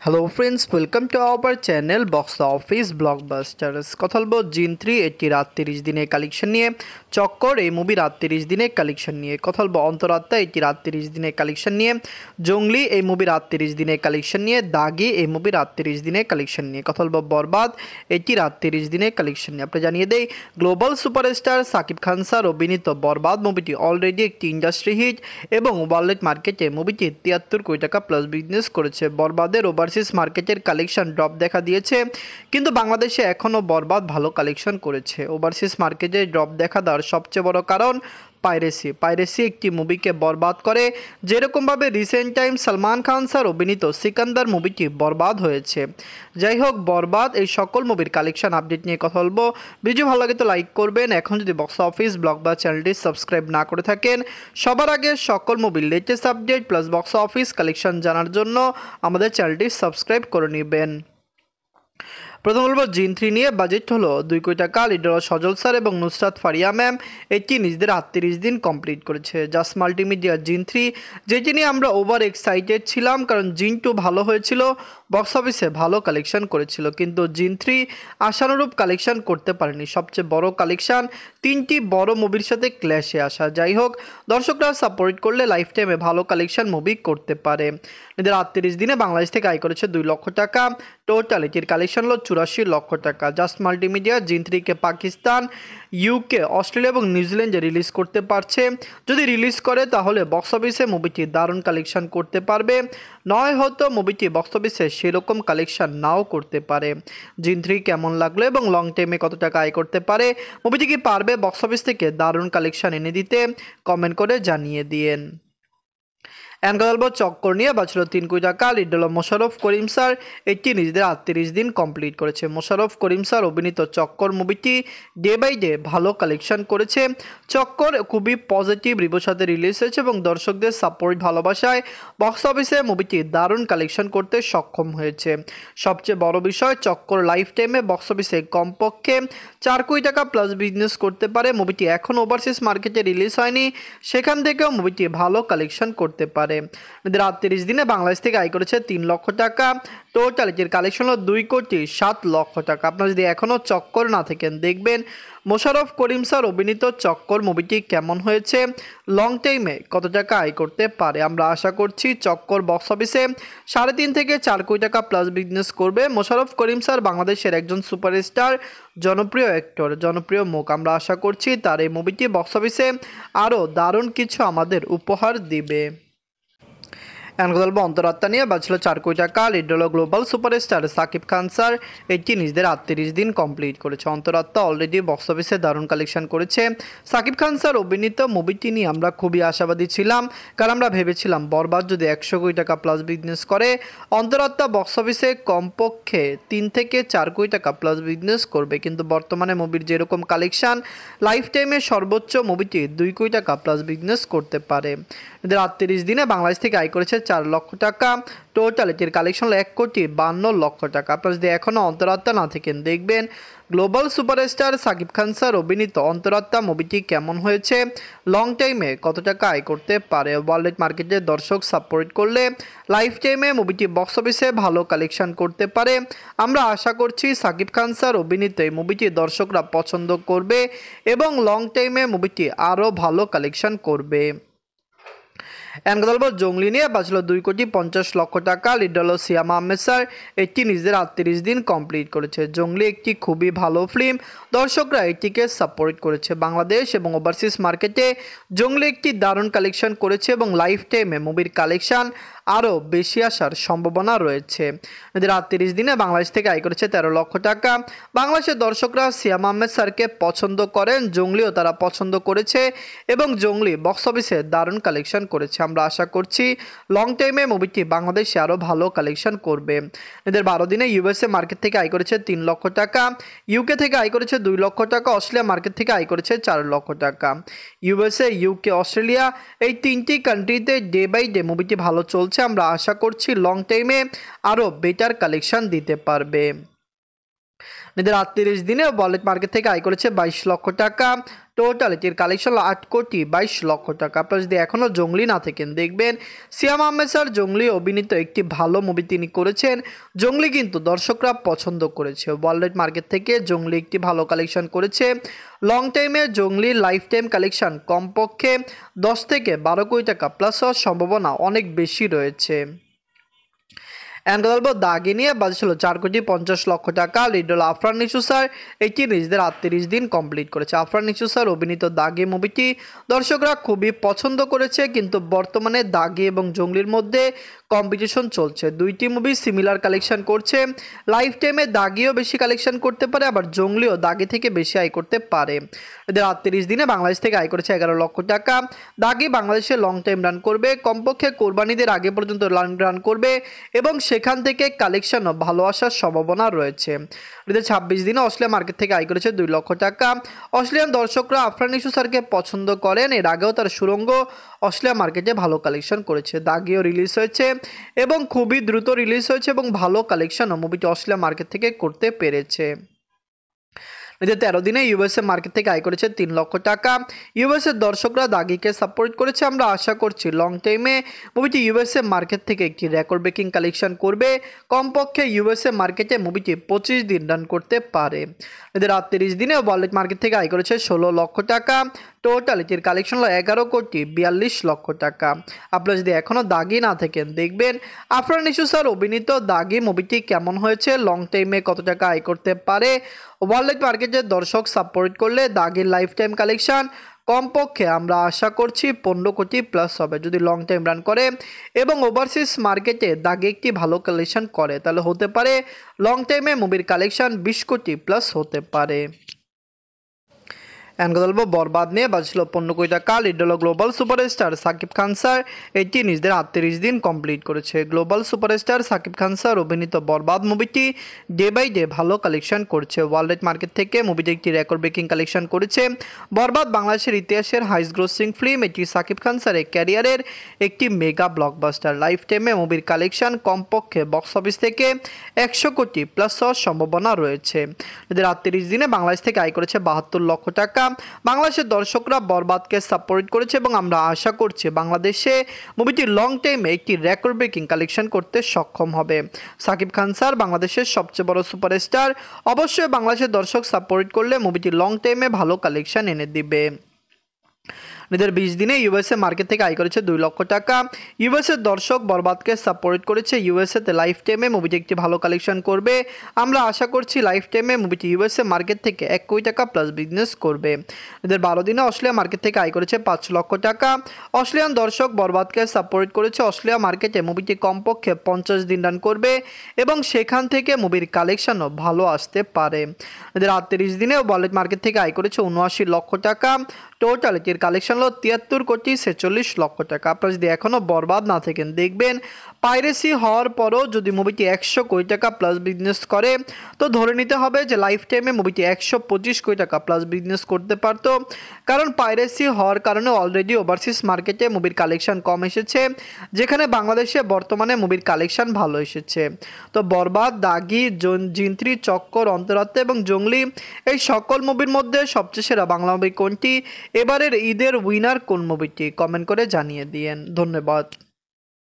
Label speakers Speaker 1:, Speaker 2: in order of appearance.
Speaker 1: Hello friends, welcome to our channel box office blockbusters. কথা বলবো জিন 3 এটি রাত 30 দিনের কালেকশন নিয়ে, চক্কর এই মুভি রাত 30 দিনের কালেকশন নিয়ে, কথা বলবো অন্তরাত্মা এটি রাত 30 দিনের কালেকশন নিয়ে, জঙ্গলি এই মুভি রাত 30 দিনের কালেকশন নিয়ে, দাগি এই মুভি রাত 30 দিনের কালেকশন নিয়ে, কথা বলবো বরবাদ এটি রাত 30 দিনের কালেকশন নিয়ে। আপনি জানিয়ে দেই, global superstar Shakib Khan sir অভিনীত বরবাদ মুভিটি অলরেডি একটি ইন্ডাস্ট্রি হিট এবং ওয়ার্ল্ড মার্কেটে মুভিটি 73 কোটি টাকা প্লাস বিজনেস করেছে। বরবাদের ওভারসিজ মার্কেটের কালেকশন ড্রপ দেখা দিয়েছে, কিন্তু বাংলাদেশে এখনও বরবাদ ভালো কালেকশন করেছে। ওভারসিজ মার্কেটে ড্রপ দেখা দেওয়ার সবচেয়ে বড় কারণ পাইরেসি একটি মুভিকে বরবাদ করে, যেরকমভাবে recent time Salman Khan sir অভিনীত সিকান্দার মুভিটি বরবাদ হয়েছে। যাই হোক, বরবাদ এই সকল মুভির কালেকশন আপডেট নিয়ে কথা বলবো। ভিডিও ভালো লাগে তো লাইক করবেন। এখন যদি বক্স অফিস ব্লগ বা চ্যানেলটি সাবস্ক্রাইব না করে থাকেন, সবার আগে সকল মুভির latest update plus box office collection জানার জন্য আমাদের চ্যানেলটি সাবস্ক্রাইব করে নেবেন। প্রথম বলবো জিন 3 নিয়ে। বাজেট হলো 2 কোটি টাকা। লিডার সজল স্যার এবং নুসরাত ফারিয়া ম্যাম এটি নিজেদের 38 দিন কমপ্লিট করেছে। জাস্ট মাল্টিমিডিয়া জিন 3, যেটি নিয়ে আমরা ওভার এক্সাইটেড ছিলাম, কারণ জিন 2 ভালো হয়েছিল, বক্স অফিসে ভালো কালেকশন করেছিল, কিন্তু জিন 3 আশানুরূপ কালেকশন করতে পারেনি। সবচেয়ে বড় কালেকশন 3টি বড় মুভির সাথে ক্ল্যাশে আসা। যাই হোক, দর্শকরা সাপোর্ট করলে লাইফ টাইমে ভালো কালেকশন মুভি করতে পারে। এদের 38 দিনে বাংলাদেশ থেকে আয় করেছে 2 লক্ষ টাকা। টোটাল এটির কালেকশন হলো 84 লক্ষ টাকা। জাস্ট মাল্টিমিডিয়া জিন 3কে পাকিস্তান, ইউকে, অস্ট্রেলিয়া এবং নিউজিল্যান্ডে রিলিজ করতে পারছে। যদি রিলিজ করে তাহলে বক্স অফিসে মুভিটি দারুণ কালেকশন করতে পারবে, নয় হয়তো মুভিটি বক্স অফিসে সেরকম কালেকশন নাও করতে পারে। জিন 3 কেমন লাগলো এবং লং টাইমে কত টাকা আয় করতে পারে, মুভিটি কি পারবে বক্স অফিস থেকে দারুণ কালেকশন এনে দিতে, কমেন্ট করে জানিয়ে দিয়েন। এন্ড কথা বলবো চক্কর নিয়ে। বাঁচল 3 কোটি টাকা। লিড হল মোশাররফ করিম স্যার, এটি নিজেদের 38 দিন কমপ্লিট করেছে। মোশাররফ করিম স্যার অভিনীত চক্কর মুভিটি ডে বাই ডে ভালো কালেকশন করেছে। চক্কর খুবই পজিটিভ রিভিউর সাথে রিলিজ হয়েছে এবং দর্শকদের সাপোর্ট ভালোবাসায় বক্স অফিসে মুভিটি দারুণ কালেকশন করতে সক্ষম হয়েছে। সবচেয়ে বড় বিষয়, চক্কর লাইফ টাইমে বক্স অফিসে কমপক্ষে 4 কোটি টাকা প্লাস বিজনেস করতে পারে। মুভিটি এখন ওভারসিজ মার্কেটে রিলিজ হয়নি, সেখান থেকেও মুভিটি ভালো কালেকশন করতে পারে। এদের 38 দিনে বাংলাদেশ থেকে আয় করেছে 3 লক্ষ টাকা। টোটাল এটির কালেকশন হলো 2 কোটি 7 লক্ষ টাকা। আপনারা যদি এখনও চক্কর না থাকেন, দেখবেন মোশাররফ করিম স্যার অভিনীত চক্কর মুভিটি কেমন হয়েছে, লং টাইমে কত টাকা আয় করতে পারে। আমরা আশা করছি চক্কর বক্স অফিসে 3.5 থেকে 4 কোটি টাকা প্লাস বিজনেস করবে। মোশাররফ করিম স্যার বাংলাদেশের একজন সুপারস্টার, জনপ্রিয় অ্যাক্টর, জনপ্রিয় মুখ। আমরা আশা করছি তার এই মুভিটি বক্স অফিসে আরও দারুণ কিছু আমাদের উপহার দিবে। এখন কথা বলবো অন্তরাত্মা নিয়ে। বাঁচল 4 কোটি টাকা। লিড হলো global superstar Shakib Khan sir, এটি নিজেদের 38 দিন কমপ্লিট করেছে। অন্তরাত্মা অলরেডি বক্স অফিসে দারুণ কালেকশন করেছে। সাকিব খান স্যার অভিনীত মুভিটি নিয়ে আমরা খুবই আশাবাদী ছিলাম, কারণ আমরা ভেবেছিলাম বরবাদ যদি 100 কোটি টাকা প্লাস বিজনেস করে, অন্তরাত্মা বক্স অফিসে কমপক্ষে 3 থেকে 4 কোটি টাকা প্লাস বিজনেস করবে। কিন্তু বর্তমানে মুভির যেরকম কালেকশন, লাইফ টাইমে সর্বোচ্চ মুভিটি 2 কোটি টাকা প্লাস বিজনেস করতে পারে। এদের 38 দিনে বাংলাদেশ থেকে আয় করেছে 4 লক্ষ টাকা। টোটাল এটির কালেকশন হলো 1 কোটি 52 লক্ষ টাকা। আপনারা যদি এখনও অন্তরাত্মা না থাকেন, দেখবেন global superstar Shakib Khan sir অভিনীত অন্তরাত্মা মুভিটি কেমন হয়েছে, লং টাইমে কত টাকা আয় করতে পারে। ওয়ার্ল্ড মার্কেটে দর্শক সাপোর্ট করলে লাইফ টাইমে মুভিটি বক্স অফিসে ভালো কালেকশন করতে পারে। আমরা আশা করছি সাকিব খান স্যার অভিনীত এই মুভিটি দর্শকরা পছন্দ করবে এবং লং টাইমে মুভিটি আরও ভালো কালেকশন করবে। এন্ড কথা বলবো জঙ্গলি নিয়ে। বাঁচল 2 কোটি 50 লক্ষ টাকা। লিড হল সিয়াম আহমেদ স্যার, এটি নিজেদের 38 দিন কমপ্লিট করেছে। জঙ্গলি একটি খুবই ভালো ফিল্ম, দর্শকরা এটিকে সাপোর্ট করেছে। বাংলাদেশ এবং ওভারসিজ মার্কেটে জঙ্গলি একটি দারুণ কালেকশন করেছে এবং লাইফ টাইমে মুভির কালেকশন আরও বেশি আসার সম্ভাবনা রয়েছে। এদের 38 দিনে বাংলাদেশ থেকে আয় করেছে 13 লক্ষ টাকা। বাংলাদেশের দর্শকরা সিয়াম আহমেদ স্যারকে পছন্দ করেন, জঙ্গলিও তারা পছন্দ করেছে এবং জঙ্গলি বক্স অফিসে দারুণ কালেকশন করেছে। আমরা আশা করছি লং টাইমে মুভিটি বাংলাদেশে আরও ভালো কালেকশন করবে। এদের 12 দিনে ইউএসএ মার্কেট থেকে আয় করেছে 3 লক্ষ টাকা, ইউকে থেকে আয় করেছে 2 লক্ষ টাকা, অস্ট্রেলিয়া মার্কেট থেকে আয় করেছে 4 লক্ষ টাকা। ইউএসএ, ইউকে, অস্ট্রেলিয়া এই 3টি কান্ট্রিতে ডে বাই ডে মুভিটি ভালো চলছে। আমরা আশা করছি লং টাইমে আরও বেটার কালেকশন দিতে পারবে। নিজের ৩৮ দিনে বলিউড মার্কেট থেকে আয় করেছে ২২ লক্ষ টাকা। টোটাল এটির কালেকশন ৮,২২,০০,০০০ টাকা। আপনারা যদি এখনও জঙ্গলি না থাকেন, দেখবেন সিয়াম আহমেদ স্যার জঙ্গলি অভিনীত একটি ভালো মুভি তিনি করেছেন। জঙ্গলি কিন্তু দর্শকরা পছন্দ করেছে। বলিউড মার্কেট থেকে জঙ্গলি একটি ভালো কালেকশন করেছে। লং টাইমে জঙ্গলির লাইফ টাইম কালেকশন কমপক্ষে ১০ থেকে ১২ কোটি টাকা প্লাস হওয়ার সম্ভাবনা অনেক বেশি রয়েছে। এন্ড গল্প দাগে নিয়ে বাজে ছিল ৪,৫০,০০,০০০ টাকা। Lead role Afran Nisho sir, এটি নিজেদের ৩৮ দিন কমপ্লিট করেছে। আফরান নিশু স্যার অভিনীত দাগে মুভিটি দর্শকরা খুবই পছন্দ করেছে, কিন্তু বর্তমানে দাগে এবং জঙ্গলির মধ্যে কম্পিটিশন চলছে। দুইটি মুভি সিমিলার কালেকশন করছে। লাইফ টাইমে দাগিও বেশি কালেকশন করতে পারে, আবার জঙ্গলিও দাগে থেকে বেশি আয় করতে পারে। এদের ৩৮ দিনে বাংলাদেশ থেকে আয় করেছে ১১ লক্ষ টাকা। দাগি বাংলাদেশে লং টাইম রান করবে, কমপক্ষে কোরবানিদের আগে পর্যন্ত রান করবে এবং সেখান থেকে কালেকশনও ভালো আসার সম্ভাবনা রয়েছে। এদের ২৬ দিনে অস্ট্রেলিয়া মার্কেট থেকে আয় করেছে ২ লক্ষ টাকা। অস্ট্রেলিয়ান দর্শকরা আফরান নিশু স্যারকে পছন্দ করেন। এর আগেও তার সুরঙ্গ অস্ট্রেলিয়া মার্কেটে ভালো কালেকশন করেছে। দাগিও রিলিজ হয়েছে এবং খুবই দ্রুত রিলিজ হয়েছে এবং ভালো কালেকশনও মুভিটি অস্ট্রেলিয়া মার্কেট থেকে করতে পেরেছে। নিজের ১৩ দিনে ইউএসএ মার্কেট থেকে আয় করেছে ৩ লক্ষ টাকা। ইউএসএর দর্শকরা দাগিকে সাপোর্ট করেছে। আমরা আশা করছি লং টাইমে মুভিটি ইউএসএ মার্কেট থেকে একটি রেকর্ড ব্রেকিং কালেকশন করবে। কমপক্ষে ইউএসএ মার্কেটে মুভিটি ২৫ দিন রান করতে পারে। এদের ৩৮ দিনে ওয়ার্ল্ড মার্কেট থেকে আয় করেছে ১৬ লক্ষ টাকা। টোটাল এটির কালেকশন হলো ১১,৪২,০০,০০০ টাকা। আপনারা যদি এখনও দাগি না থাকেন, দেখবেন আফরান নিশু স্যার অভিনীত দাগি মুভিটি কেমন হয়েছে, লং টাইমে কত টাকা আয় করতে পারে। ওয়ার্ল্ড মার্কেটে দর্শক সাপোর্ট করলে দাগির লাইফ টাইম কালেকশন কমপক্ষে আমরা আশা করছি ১৫ কোটি প্লাস হবে। যদি লং টাইম রান করে এবং ওভারসিজ মার্কেটে দাগে একটি ভালো কালেকশন করে, তাহলে হতে পারে লং টাইমে মুভির কালেকশন ২০ কোটি প্লাস হতে পারে। এন্ড গল্প বরবাদ নিয়ে বাজছিল ১৫ কোটি টাকা। লিড হলো global superstar Shakib Khan sir, এটি নিজেদের ৩৮ দিন কমপ্লিট করেছে। Global superstar Shakib Khan sir অভিনীত বরবাদ মুভিটি ডে বাই ডে ভালো কালেকশন করছে। ওয়ার্ল্ড মার্কেট থেকে মুভিটি একটি রেকর্ড ব্রেকিং কালেকশন করেছে। বরবাদ বাংলাদেশের ইতিহাসের হাইস্ট গ্রোসিং ফিল্ম। এটি সাকিব খান স্যারের ক্যারিয়ারের একটি মেগা ব্লকবাস্টার। লাইফ টাইমে মুভির কালেকশন কমপক্ষে বক্স অফিস থেকে ১০০ কোটি প্লাস হওয়ার সম্ভাবনা রয়েছে। এদের ৩৮ দিনে বাংলাদেশ থেকে আয় করেছে ৭২ লক্ষ টাকা। বাংলাদেশের দর্শকরা বরবাদকে সাপোর্ট করেছে এবং আমরা আশা করছি বাংলাদেশে মুভিটি লং টাইমে একটি রেকর্ড ব্রেকিং কালেকশন করতে সক্ষম হবে। সাকিব খান স্যার বাংলাদেশের সবচেয়ে বড় সুপারস্টার, অবশ্যই বাংলাদেশের দর্শক সাপোর্ট করলে মুভিটি লং টাইমে ভালো কালেকশন এনে দিবে। নিজের ২০ দিনে ইউএসএ মার্কেট থেকে আয় করেছে ২ লক্ষ টাকা। ইউএসএর দর্শক বরবাদকে সাপোর্ট করেছে। ইউএসএতে লাইফ টাইমে মুভিটি একটি ভালো কালেকশন করবে। আমরা আশা করছি লাইফ টাইমে মুভিটি ইউএসএ মার্কেট থেকে ১ কোটি টাকা প্লাস বিজনেস করবে। এদের ১২ দিনে অস্ট্রেলিয়া মার্কেট থেকে আয় করেছে ৫ লক্ষ টাকা। অস্ট্রেলিয়ান দর্শক বরবাদকে সাপোর্ট করেছে। অস্ট্রেলিয়া মার্কেটে মুভিটি কমপক্ষে ৫০ দিন রান করবে এবং সেখান থেকে মুভির কালেকশনও ভালো আসতে পারে। এদের ৩৮ দিনে ওয়ার্ল্ড মার্কেট থেকে আয় করেছে ৭৯ লক্ষ টাকা। টোটাল এটির কালেকশন হলো ৭৩,৪৬,০০,০০০ টাকা। আপনারা যদি এখনও বরবাদ না থাকেন, দেখবেন পাইরেসি হওয়ার পরও যদি মুভিটি ১০০ কোটি টাকা প্লাস বিজনেস করে, তো ধরে নিতে হবে যে লাইফ টাইমে মুভিটি ১২৫ কোটি টাকা প্লাস বিজনেস করতে পারতো। কারণ পাইরেসি হওয়ার কারণে অলরেডি ওভারসিজ মার্কেটে মুভির কালেকশন কম এসেছে, যেখানে বাংলাদেশে বর্তমানে মুভির কালেকশন ভালো এসেছে। তো বরবাদ, দাগি, জিন্ত্রি, চক্কর, অন্তরাত্মা এবং জঙ্গলি, এই সকল মুভির মধ্যে সবচেয়ে সেরা বাংলা মুভি কোনটি? এবারের ঈদের উইনার কোন মুভিটি? কমেন্ট করে জানিয়ে দিয়েন। ধন্যবাদ।